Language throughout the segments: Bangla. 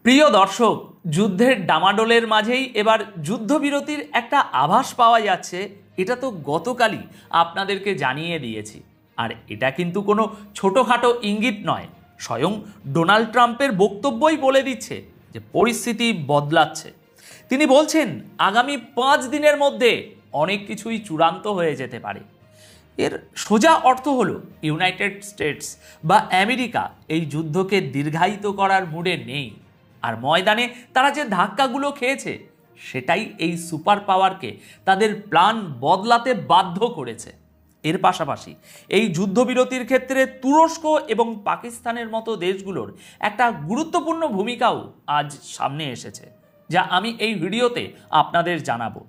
প্রিয় দর্শক, যুদ্ধের ডামাডোলের মাঝেই এবার যুদ্ধবিরতির একটা আভাস পাওয়া যাচ্ছে। এটা তো গতকালই আপনাদেরকে জানিয়ে দিয়েছি। আর এটা কিন্তু কোনো ছোটোখাটো ইঙ্গিত নয়, স্বয়ং ডোনাল্ড ট্রাম্পের বক্তব্যই বলে দিচ্ছে যে পরিস্থিতি বদলাচ্ছে। তিনি বলছেন আগামী 5 দিনের মধ্যে অনেক কিছুই চূড়ান্ত হয়ে যেতে পারে। এর সোজা অর্থ হলো ইউনাইটেড স্টেটস বা আমেরিকা এই যুদ্ধকে দীর্ঘায়িত করার মুডে নেই। আর ময়দানে তারা যে ধাক্কাগুলো খেয়েছে সেটাই এই সুপার পাওয়ারকে তাদের প্ল্যান বদলাতে বাধ্য করেছে। এর পাশাপাশি এই যুদ্ধবিরতির ক্ষেত্রে তুরস্ক এবং পাকিস্তানের মতো দেশগুলোর একটা গুরুত্বপূর্ণ ভূমিকাও আজ সামনে এসেছে, যা আমি এই ভিডিওতে আপনাদের জানাবো।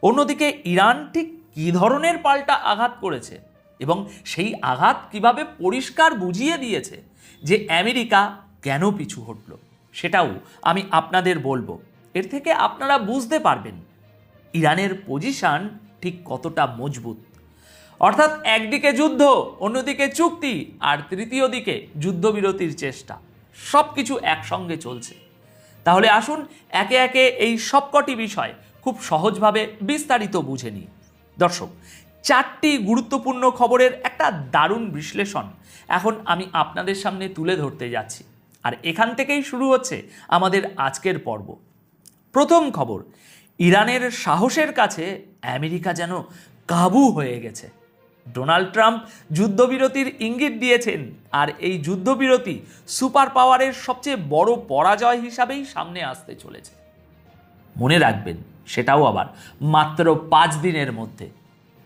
অন্যদিকে ইরান ঠিক কী ধরনের পাল্টা আঘাত করেছে এবং সেই আঘাত কিভাবে পরিষ্কার বুঝিয়ে দিয়েছে যে আমেরিকা কেন পিছু হটল, সেটাও আমি আপনাদের বলবো। এর থেকে আপনারা বুঝতে পারবেন ইরানের পজিশন ঠিক কতটা মজবুত। অর্থাৎ একদিকে যুদ্ধ, অন্যদিকে চুক্তি, আর তৃতীয় দিকে যুদ্ধবিরতির চেষ্টা, সব কিছু একসঙ্গে চলছে। তাহলে আসুন একে একে এই সবকটি বিষয় খুব সহজভাবে বিস্তারিত বুঝে নিই। দর্শক, 4টি গুরুত্বপূর্ণ খবরের একটা দারুণ বিশ্লেষণ এখন আমি আপনাদের সামনে তুলে ধরতে যাচ্ছি। আর এখান থেকেই শুরু হচ্ছে আমাদের আজকের পর্ব। প্রথম খবর, ইরানের সাহসের কাছে আমেরিকা যেন কাবু হয়ে গেছে। ডোনাল্ড ট্রাম্প যুদ্ধবিরতির ইঙ্গিত দিয়েছেন, আর এই যুদ্ধবিরতি সুপার পাওয়ারের সবচেয়ে বড় পরাজয় হিসাবেই সামনে আসতে চলেছে। মনে রাখবেন, সেটাও আবার মাত্র 5 দিনের মধ্যে।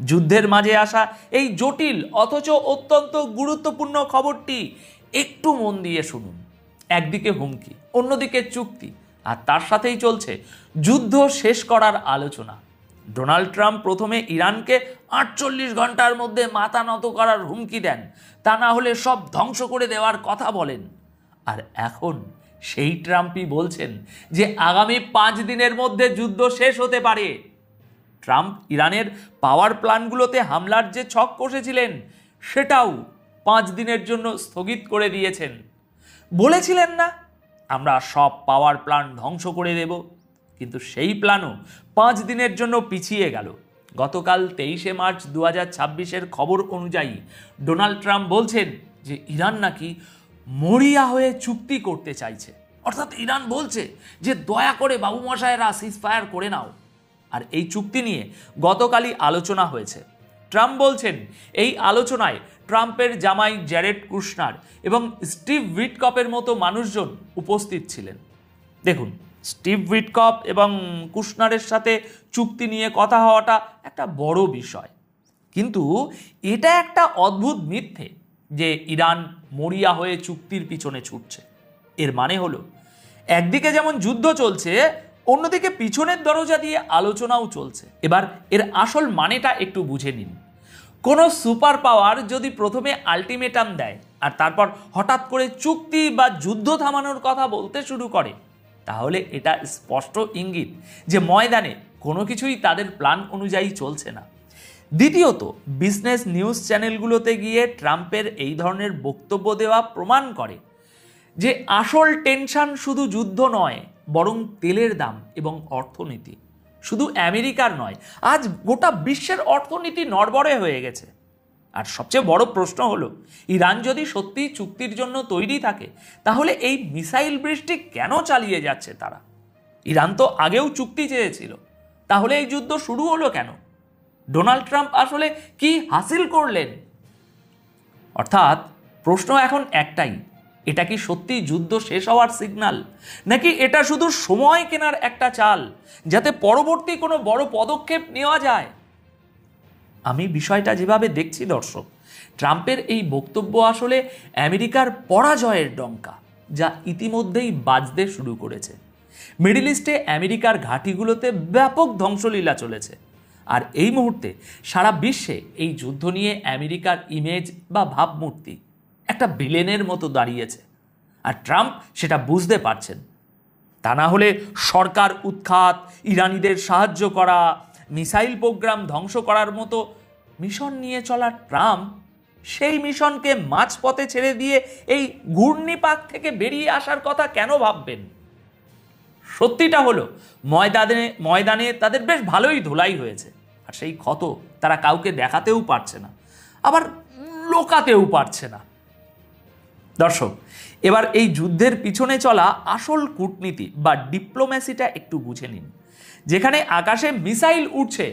যুদ্ধের মাঝে আসা এই জটিল অথচ অত্যন্ত গুরুত্বপূর্ণ খবরটি একটু মন দিয়ে শুনুন। একদিকে হুমকি, অন্যদিকে চুক্তি, আর তার সাথেই চলছে যুদ্ধ শেষ করার আলোচনা। ডোনাল্ড ট্রাম্প প্রথমে ইরানকে 48 ঘন্টার মধ্যে মাথা নত করার হুমকি দেন, তা না হলে সব ধ্বংস করে দেওয়ার কথা বলেন। আর এখন সেই ট্রাম্পই বলছেন যে আগামী 5 দিনের মধ্যে যুদ্ধ শেষ হতে পারে। ট্রাম্প ইরানের পাওয়ার প্ল্যান্টগুলোতে হামলার যে ছক কষেছিলেন সেটাও 5 দিনের জন্য স্থগিত করে দিয়েছেন। বলেছিলেন না, আমরা সব পাওয়ার প্ল্যান্ট ধ্বংস করে দেব, কিন্তু সেই প্ল্যানও 5 দিনের জন্য পিছিয়ে গেল। গতকাল 23শে মার্চ 2026-এর খবর অনুযায়ী ডোনাল্ড ট্রাম্প বলছেন যে ইরান নাকি মরিয়া হয়ে চুক্তি করতে চাইছে। অর্থাৎ ইরান বলছে যে দয়া করে বাবুমশায়েরা সিজফায়ার করে নাও। আর এই চুক্তি নিয়ে গতকালই আলোচনা হয়েছে। ট্রাম্প বলছেন এই আলোচনায় ট্রাম্পের জামাই জ্যারেড কুশনার এবং স্টিভ উইটকপের মতো মানুষজন উপস্থিত ছিলেন। দেখুন, স্টিভ উইটকপ এবং কুশনারের সাথে চুক্তি নিয়ে কথা হওয়াটা একটা বড় বিষয়, কিন্তু এটা একটা অদ্ভুত মিথ্যে যে ইরান মরিয়া হয়ে চুক্তির পিছনে ছুটছে। এর মানে হলো একদিকে যেমন যুদ্ধ চলছে, অন্যদিকে পিছনের দরজা দিয়ে আলোচনাও চলছে। এবার এর আসল মানেটা একটু বুঝে নিন। কোনো সুপার পাওয়ার যদি প্রথমে আলটিমেটাম দেয় আর তারপর হঠাৎ করে চুক্তি বা যুদ্ধ থামানোর কথা বলতে শুরু করে, তাহলে এটা স্পষ্ট ইঙ্গিত যে ময়দানে কোনো কিছুই তাদের প্ল্যান অনুযায়ী চলছে না। দ্বিতীয়ত, বিজনেস নিউজ চ্যানেলগুলোতে গিয়ে ট্রাম্পের এই ধরনের বক্তব্য দেওয়া প্রমাণ করে যে আসল টেনশন শুধু যুদ্ধ নয়, বরং তেলের দাম এবং অর্থনীতি। শুধু আমেরিকার নয়, আজ গোটা বিশ্বের অর্থনীতি নড়বড়ে হয়ে গেছে। আর সবচেয়ে বড় প্রশ্ন হলো, ইরান যদি সত্যি চুক্তির জন্য তৈরি থাকে, তাহলে এই মিসাইল বৃষ্টি কেন চালিয়ে যাচ্ছে তারা? ইরান তো আগেও চুক্তি চেয়েছিল, তাহলে এই যুদ্ধ শুরু হলো কেন? ডোনাল্ড ট্রাম্প আসলে কি হাসিল করলেন? অর্থাৎ প্রশ্ন এখন একটাই, এটা কি সত্যি যুদ্ধ শেষ হওয়ার সিগন্যাল, নাকি এটা শুধু সময় কেনার একটা চাল যাতে পরবর্তী কোনো বড় পদক্ষেপ নেওয়া যায়? আমি বিষয়টা যেভাবে দেখছি দর্শক, ট্রাম্পের এই বক্তব্য আসলে আমেরিকার পরাজয়ের ডঙ্কা, যা ইতিমধ্যেই বাজতে শুরু করেছে। মিডল ইস্টে আমেরিকার ঘাঁটিগুলোতে ব্যাপক ধ্বংসলীলা চলেছে, আর এই মুহূর্তে সারা বিশ্বে এই যুদ্ধ নিয়ে আমেরিকার ইমেজ বা ভাবমূর্তি একটা ভিলেনের মতো দাঁড়িয়েছে। আর ট্রাম্প সেটা বুঝতে পারছেন। তা না হলে সরকার উৎখাত, ইরানিদের সাহায্য করা, মিসাইল প্রোগ্রাম ধ্বংস করার মতো মিশন নিয়ে চলা ট্রাম্প সেই মিশনকে মাঝপথে ছেড়ে দিয়ে এই ঘূর্ণিপাক থেকে বেরিয়ে আসার কথা কেন ভাববেন? সত্যিটা হলো ময়দানে তাদের বেশ ভালোই ধোলাই হয়েছে, আর সেই ক্ষত তারা কাউকে দেখাতেও পারছে না, আবার লোকাতেও পারছে না। দর্শক, এবার এই যুদ্ধের পিছনে চলা আসল কূটনীতি বা ডিপ্লোম্যাসিটা একটু বুঝে নিন। যেখানে আকাশে মিসাইল উঠছে,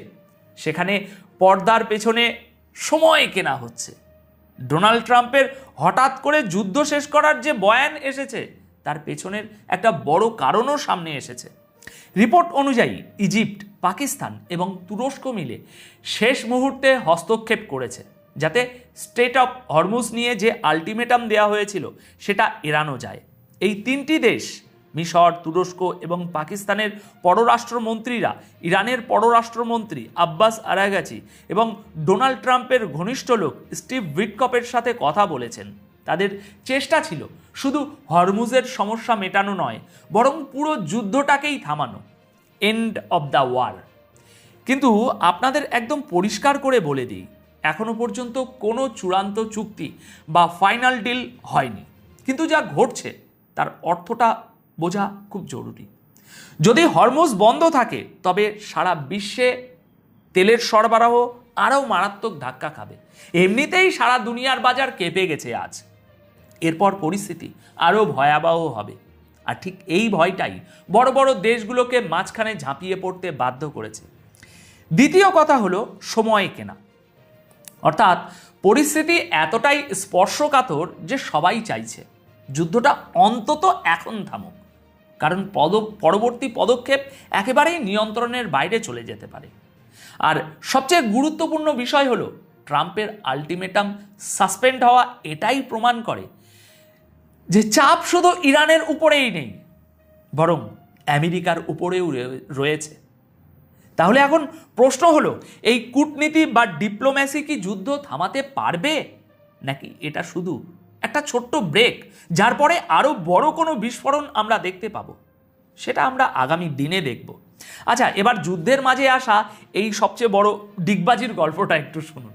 সেখানে পর্দার পেছনে সময় কেনা হচ্ছে। ডোনাল্ড ট্রাম্পের হঠাৎ করে যুদ্ধ শেষ করার যে বয়ান এসেছে, তার পেছনের একটা বড় কারণও সামনে এসেছে। রিপোর্ট অনুযায়ী ইজিপ্ট, পাকিস্তান এবং তুরস্ক মিলে শেষ মুহূর্তে হস্তক্ষেপ করেছে, যাতে স্ট্রেট অফ হরমুজ নিয়ে যে আলটিমেটাম দেওয়া হয়েছিল সেটা এড়ানো যায়। এই তিনটি দেশ, মিশর, তুরস্ক এবং পাকিস্তানের পররাষ্ট্রমন্ত্রীরা ইরানের পররাষ্ট্রমন্ত্রী আব্বাস আরাগাচি এবং ডোনাল্ড ট্রাম্পের ঘনিষ্ঠ লোক স্টিভ উইটকফের সাথে কথা বলেছেন। তাদের চেষ্টা ছিল শুধু হরমুজের সমস্যা মেটানো নয়, বরং পুরো যুদ্ধটাকেই থামানো, এন্ড অব দ্য ওয়ার। কিন্তু আপনাদের একদম পরিষ্কার করে বলে দিই, এখনো পর্যন্ত কোনো চূড়ান্ত চুক্তি বা ফাইনাল ডিল হয়নি। কিন্তু যা ঘটছে তার অর্থটা বোঝা খুব জরুরি। যদি হরমুজ বন্ধ থাকে, তবে সারা বিশ্বে তেলের সরবরাহ আরও মারাত্মক ধাক্কা খাবে। এমনিতেই সারা দুনিয়ার বাজার কেঁপে গেছে আজ, এরপর পরিস্থিতি আরও ভয়াবহ হবে। আর ঠিক এই ভয়টাই বড় বড় দেশগুলোকে মাঝখানে ঝাঁপিয়ে পড়তে বাধ্য করেছে। দ্বিতীয় কথা হলো সময় কেনা, অর্থাৎ পরিস্থিতি এতটাই স্পর্শকাতর যে সবাই চাইছে যুদ্ধটা অন্তত এখন থামুক, কারণ পরবর্তী পদক্ষেপ একেবারেই নিয়ন্ত্রণের বাইরে চলে যেতে পারে। আর সবচেয়ে গুরুত্বপূর্ণ বিষয় হলো, ট্রাম্পের আলটিমেটাম সাসপেন্ড হওয়া এটাই প্রমাণ করে যে চাপ শুধু ইরানের উপরেই নেই, বরং আমেরিকার উপরেও রয়েছে। তাহলে এখন প্রশ্ন হলো, এই কূটনীতি বা ডিপ্লোম্যাসি কি যুদ্ধ থামাতে পারবে, নাকি এটা শুধু একটা ছোট্ট ব্রেক, যার পরে আরও বড় কোনো বিস্ফোরণ আমরা দেখতে পাবো? সেটা আমরা আগামী দিনে দেখব। আচ্ছা, এবার যুদ্ধের মাঝে আসা এই সবচেয়ে বড় ডিগবাজির গল্পটা একটু শুনুন,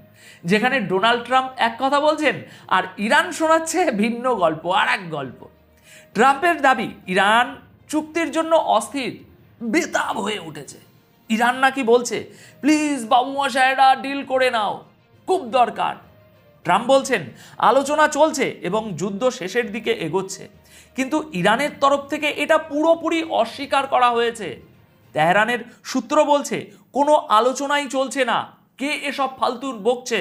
যেখানে ডোনাল্ড ট্রাম্প এক কথা বলছেন আর ইরান শোনাচ্ছে ভিন্ন গল্প, আর এক গল্প। ট্রাম্পের দাবি ইরান চুক্তির জন্য অস্থির, বেতাব হয়ে উঠেছে। ইরান নাকি বলছে, প্লিজ বাবু মশাইরা ডিল করে নাও, খুব দরকার। ট্রাম্প বলছেন আলোচনা চলছে এবং যুদ্ধ শেষের দিকে এগোচ্ছে, কিন্তু ইরানের তরফ থেকে এটা পুরোপুরি অস্বীকার করা হয়েছে। তেহরানের সূত্র বলছে কোনো আলোচনাই চলছে না, কে এসব ফালতুর বকছে।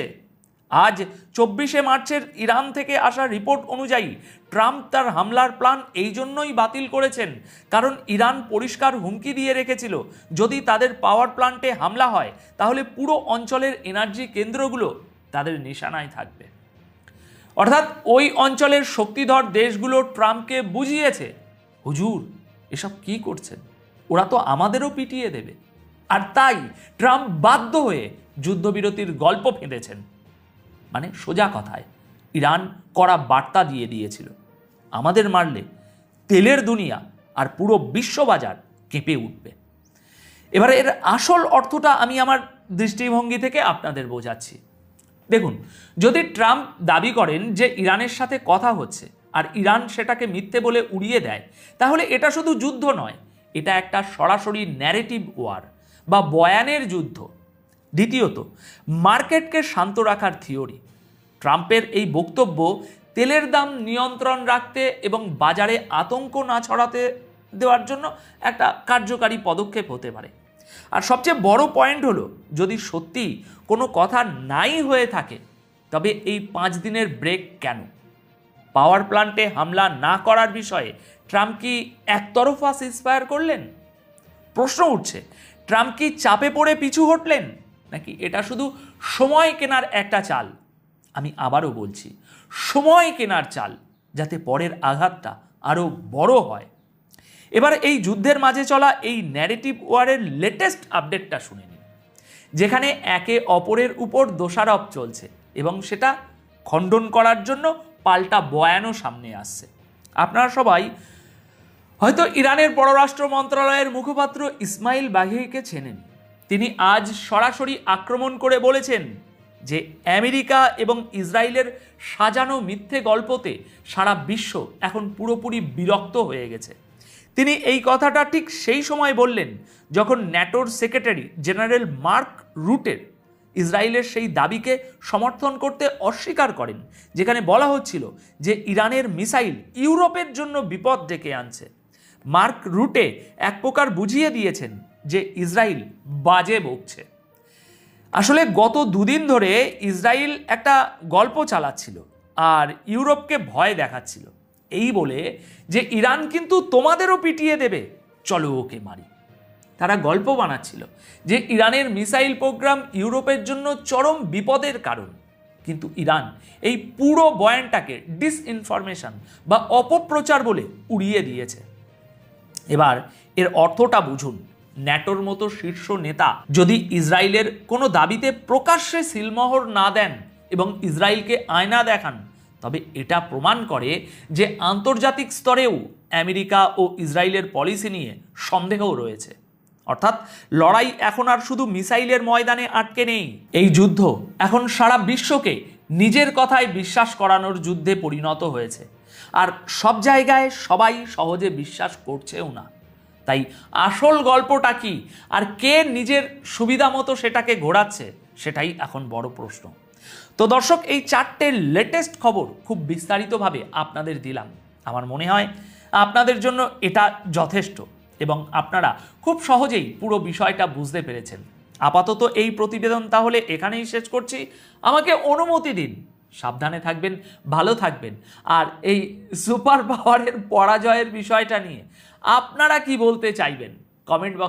আজ 24শে মার্চের ইরান থেকে আসা রিপোর্ট অনুযায়ী ট্রাম্প তার হামলার প্ল্যান এই জন্যই বাতিল করেছেন, কারণ ইরান পরিষ্কার হুমকি দিয়ে রেখেছিল যদি তাদের পাওয়ার প্ল্যান্টে হামলা হয়, তাহলে পুরো অঞ্চলের এনার্জি কেন্দ্রগুলো তাদের নিশানায় থাকবে। অর্থাৎ ওই অঞ্চলের শক্তিধর দেশগুলো ট্রাম্পকে বুঝিয়েছে, হুজুর এসব কি করছেন, ওরা তো আমাদেরও পিটিয়ে দেবে। আর তাই ট্রাম্প বাধ্য হয়ে যুদ্ধবিরতির গল্প ফেঁদেছেন। মানে সোজা কথায় ইরান কড়া বার্তা দিয়ে দিয়েছিল, আমাদের মারলে তেলের দুনিয়া আর পুরো বিশ্ববাজার কেঁপে উঠবে। এবার এর আসল অর্থটা আমি আমার দৃষ্টিভঙ্গি থেকে আপনাদের বোঝাচ্ছি। দেখুন, যদি ট্রাম্প দাবি করেন যে ইরানের সাথে কথা হচ্ছে আর ইরান সেটাকে মিথ্যে বলে উড়িয়ে দেয়, তাহলে এটা শুধু যুদ্ধ নয়, এটা একটা সরাসরি ন্যারেটিভ ওয়ার বা বয়ানের যুদ্ধ। দ্বিতীয়ত, মার্কেটকে শান্ত রাখার থিওরি। ট্রাম্পের এই বক্তব্য তেলের দাম নিয়ন্ত্রণ রাখতে এবং বাজারে আতঙ্ক না ছড়াতে দেওয়ার জন্য একটা কার্যকারী পদক্ষেপ হতে পারে। আর সবচেয়ে বড় পয়েন্ট হলো, যদি সত্যি কোনো কথা নাই হয়ে থাকে, তবে এই 5 দিনের ব্রেক কেন? পাওয়ার প্ল্যান্টে হামলা না করার বিষয়ে ট্রাম্প কি একতরফা সিজফায়ার করলেন? প্রশ্ন উঠছে, ট্রাম্প কি চাপে পড়ে পিছু হটলেন, নাকি এটা শুধু সময় কেনার একটা চাল? আমি আবারও বলছি, সময় কেনার চাল, যাতে পরের আঘাতটা আরও বড় হয়। এবার এই যুদ্ধের মাঝে চলা এই ন্যারেটিভ ওয়ারের লেটেস্ট আপডেটটা শুনে নিন, যেখানে একে অপরের উপর দোষারোপ চলছে এবং সেটা খণ্ডন করার জন্য পাল্টা বয়ানও সামনে আসছে। আপনারা সবাই হয়তো ইরানের পররাষ্ট্র মন্ত্রণালয়ের মুখপাত্র ইসমাইল বাঘেইকে চেনেন। তিনি আজ সরাসরি আক্রমণ করে বলেছেন যে আমেরিকা এবং ইসরায়েলের সাজানো মিথ্যে গল্পতে সারা বিশ্ব এখন পুরোপুরি বিরক্ত হয়ে গেছে। তিনি এই কথাটা ঠিক সেই সময় বললেন যখন ন্যাটোর সেক্রেটারি জেনারেল মার্ক রুটের ইসরায়েলের সেই দাবিকে সমর্থন করতে অস্বীকার করেন, যেখানে বলা হচ্ছিল যে ইরানের মিসাইল ইউরোপের জন্য বিপদ ডেকে আনছে। মার্ক রুটে এক প্রকার বুঝিয়ে দিয়েছেন যে ইসরায়েল বাজে বকছে। আসলে গত দুদিন ধরে ইসরায়েল একটা গল্প চালাচ্ছিল আর ইউরোপকে ভয় দেখাচ্ছিল, এই বলে যে ইরান কিন্তু তোমাদেরও পিটিয়ে দেবে, চলো ওকে মারি। তারা গল্প বানাচ্ছিল যে ইরানের মিসাইল প্রোগ্রাম ইউরোপের জন্য চরম বিপদের কারণ, কিন্তু ইরান এই পুরো বয়ানটাকে ডিসইনফরমেশন বা অপপ্রচার বলে উড়িয়ে দিয়েছে। এবার এর অর্থটা বুঝুন। ন্যাটোর মতো শীর্ষ নেতা যদি ইসরায়েলের কোনো দাবিতে প্রকাশ্যে সিলমোহর না দেন এবং ইসরায়েলকে আয়না দেখান, তবে এটা প্রমাণ করে যে আন্তর্জাতিক স্তরেও আমেরিকা ও ইসরায়েলের পলিসি নিয়ে সন্দেহ রয়েছে। অর্থাৎ লড়াই এখন আর শুধু মিসাইলের ময়দানে আটকে নেই, এই যুদ্ধ এখন সারা বিশ্বকে নিজের কথায় বিশ্বাস করানোর যুদ্ধে পরিণত হয়েছে। আর সব জায়গায় সবাই সহজে বিশ্বাস করছেও না। তাই আসল গল্পটা কি আর কে নিজের সুবিধা মতো সেটাকে ঘোরাচ্ছে, সেটাই এখন বড় প্রশ্ন। তো দর্শক, এই 4টে লেটেস্ট খবর খুব বিস্তারিতভাবে আপনাদের দিলাম। আমার মনে হয় আপনাদের জন্য এটা যথেষ্ট এবং আপনারা খুব সহজেই পুরো বিষয়টা বুঝতে পেরেছেন। আপাতত এই প্রতিবেদন তাহলে এখানেই শেষ করছি। আমাকে অনুমতি দিন, সাবধানে থাকবেন, ভালো থাকবেন। আর এই সুপার পাওয়ারের পরাজয়ের বিষয়টা নিয়ে আপনারা কি বলতে চাইবেন কমেন্ট বক্স